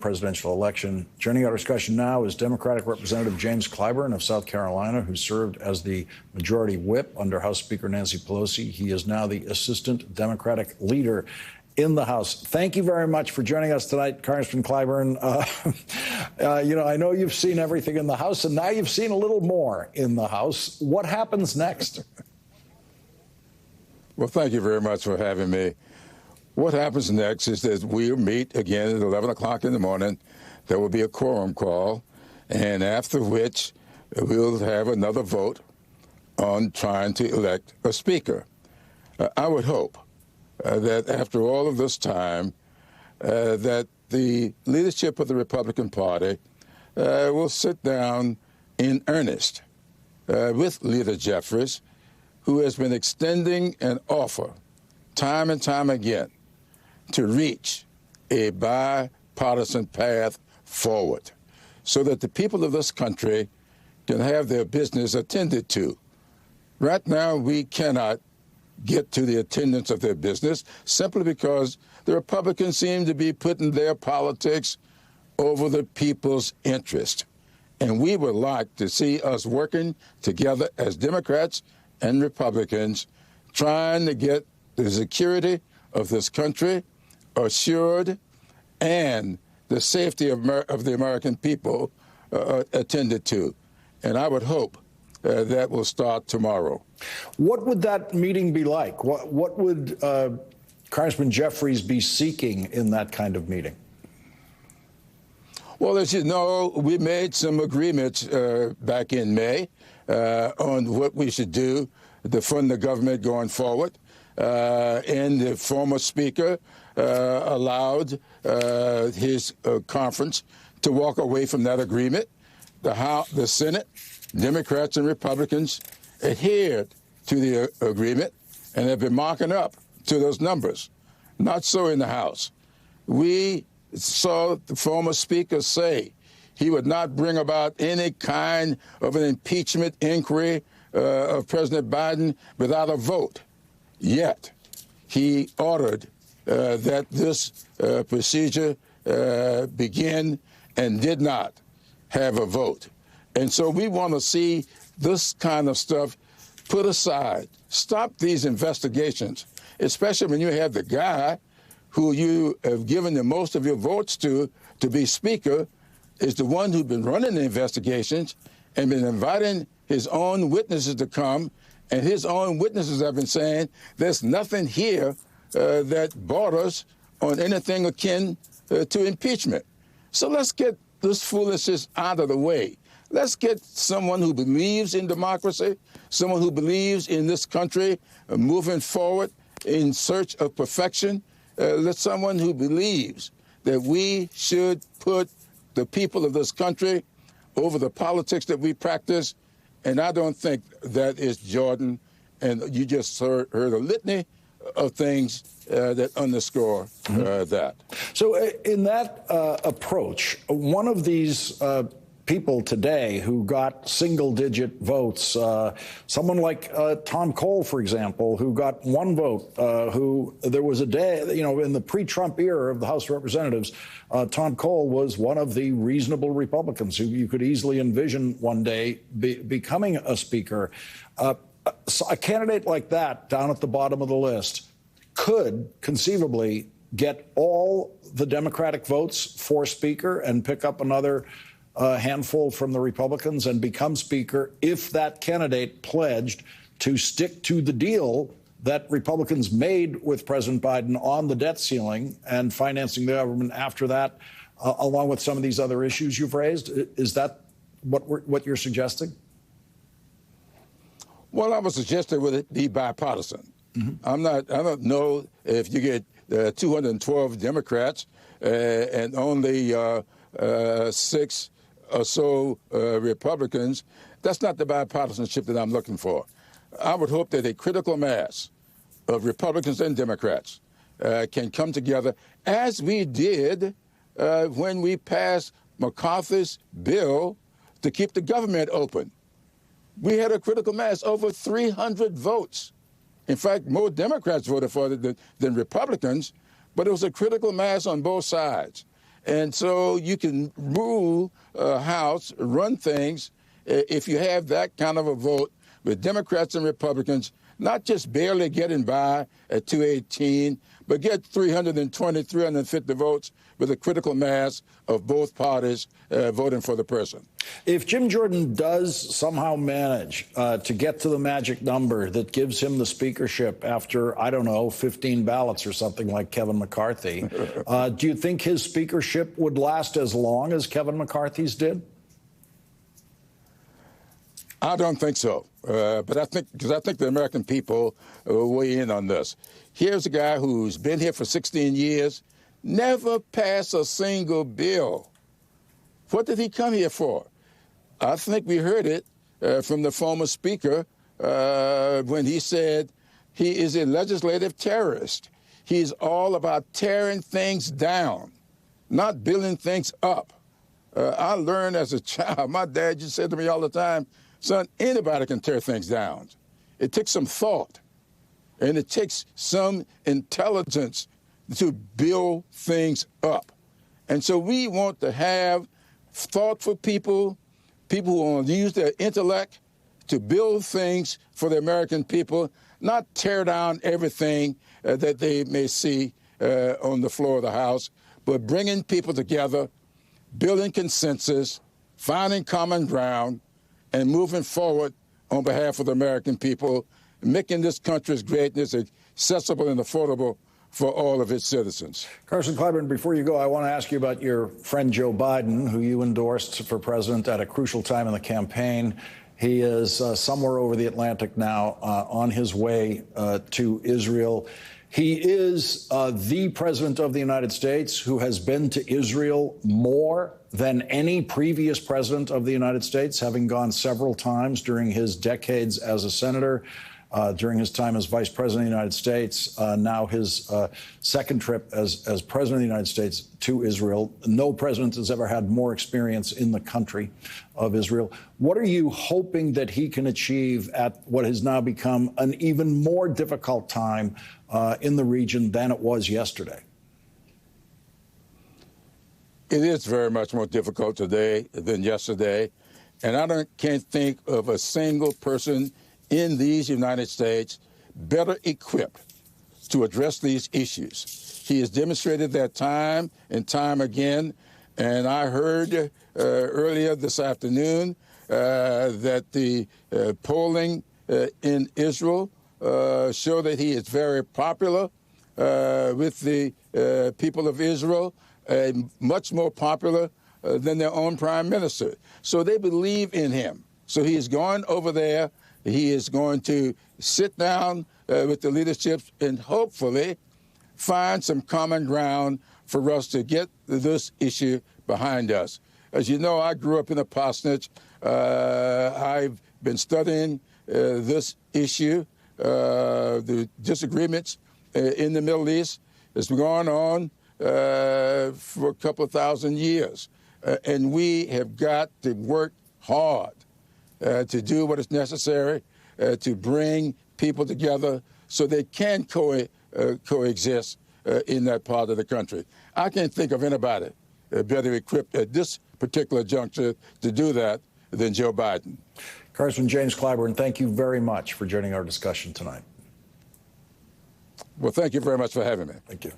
presidential election. Joining our discussion now is Democratic Representative James Clyburn of South Carolina, who served as the Majority Whip under House Speaker Nancy Pelosi. He is now the Assistant Democratic Leader in the House. Thank you very much for joining us tonight, Congressman Clyburn. I know you've seen everything in the House, and now you've seen a little more in the House. What happens next? Well, thank you very much for having me. What happens next is that we'll meet again at 11 o'clock in the morning. There will be a quorum call, and after which we'll have another vote on trying to elect a speaker. I would hope that after all of this time, that the leadership of the Republican Party will sit down in earnest with Leader Jeffries, who has been extending an offer time and time again to reach a bipartisan path forward so that the people of this country can have their business attended to. Right now, we cannot get to the attendance of their business simply because the Republicans seem to be putting their politics over the people's interest. And we would like to see us working together as Democrats and Republicans, trying to get the security of this country assured and the safety of the American people attended to. And I would hope that will start tomorrow. What would that meeting be like? What would Congressman Jeffries be seeking in that kind of meeting? Well, as you know, we made some agreements back in May on what we should do to fund the government going forward. And the former speaker allowed his conference to walk away from that agreement. The Senate, Democrats and Republicans, adhered to the agreement and have been marking up to those numbers. Not so in the House. We saw the former speaker say he would not bring about any kind of an impeachment inquiry of President Biden without a vote. Yet, he ordered that this procedure begin and did not have a vote. And so we want to see this kind of stuff put aside. Stop these investigations, especially when you have the guy who you have given the most of your votes to be Speaker, is the one who's been running the investigations and been inviting his own witnesses to come. And his own witnesses have been saying there's nothing here that borders on anything akin to impeachment. So let's get this foolishness out of the way. Let's get someone who believes in democracy, someone who believes in this country moving forward in search of perfection. Let someone who believes that we should put the people of this country over the politics that we practice. And I don't think that is Jordan. And you just heard a litany of things that underscore that. So in that approach, one of these people today who got single-digit votes, someone like Tom Cole, for example, who got one vote, who there was a day, in the pre-Trump era of the House of Representatives, Tom Cole was one of the reasonable Republicans who you could easily envision one day becoming a speaker. So a candidate like that down at the bottom of the list could conceivably get all the Democratic votes for speaker and pick up another handful from the Republicans and become speaker if that candidate pledged to stick to the deal that Republicans made with President Biden on the debt ceiling and financing the government after that, along with some of these other issues you've raised. Is that what you're suggesting? Well, I would suggest it would be bipartisan. Mm-hmm. I don't know if you get 212 Democrats and only 6 or so Republicans. That's not the bipartisanship that I'm looking for. I would hope that a critical mass of Republicans and Democrats can come together, as we did when we passed McCarthy's bill to keep the government open. We had a critical mass, over 300 votes. In fact, more Democrats voted for it than Republicans, but it was a critical mass on both sides. And so you can rule a House, run things, if you have that kind of a vote with Democrats and Republicans, not just barely getting by at 218, but get 320, 350 votes with a critical mass of both parties voting for the person. If Jim Jordan does somehow manage to get to the magic number that gives him the speakership after, I don't know, 15 ballots or something like Kevin McCarthy, do you think his speakership would last as long as Kevin McCarthy's did? I don't think so, but I think the American people weigh in on this. Here's a guy who's been here for 16 years, never passed a single bill. What did he come here for? I think we heard it from the former speaker when he said he is a legislative terrorist. He's all about tearing things down, not building things up. I learned as a child, my dad used to say to me all the time, son, anybody can tear things down. It takes some thought, and it takes some intelligence to build things up. And so we want to have thoughtful people, people who want to use their intellect to build things for the American people, not tear down everything that they may see on the floor of the House, but bringing people together, building consensus, finding common ground, and moving forward on behalf of the American people, making this country's greatness accessible and affordable for all of its citizens. Congressman Clyburn, before you go, I want to ask you about your friend Joe Biden, who you endorsed for president at a crucial time in the campaign. He is somewhere over the Atlantic now on his way to Israel. He is the president of the United States who has been to Israel more than any previous president of the United States, having gone several times during his decades as a senator, during his time as vice president of the United States, now his second trip as president of the United States to Israel. No president has ever had more experience in the country of Israel. What are you hoping that he can achieve at what has now become an even more difficult time in the region than it was yesterday? It is very much more difficult today than yesterday, and I can't think of a single person in these United States better equipped to address these issues. He has demonstrated that time and time again, and I heard earlier this afternoon that the polling in Israel show that he is very popular with the people of Israel, much more popular than their own prime minister. So they believe in him. So he is going over there. He is going to sit down with the leadership and hopefully find some common ground for us to get this issue behind us. As you know, I grew up in a parsonage. I've been studying this issue, the disagreements in the Middle East. It's been going on for a couple of thousand years. And we have got to work hard to do what is necessary to bring people together so they can coexist in that part of the country. I can't think of anybody better equipped at this particular juncture to do that than Joe Biden. Congressman James Clyburn, thank you very much for joining our discussion tonight. Well, thank you very much for having me. Thank you.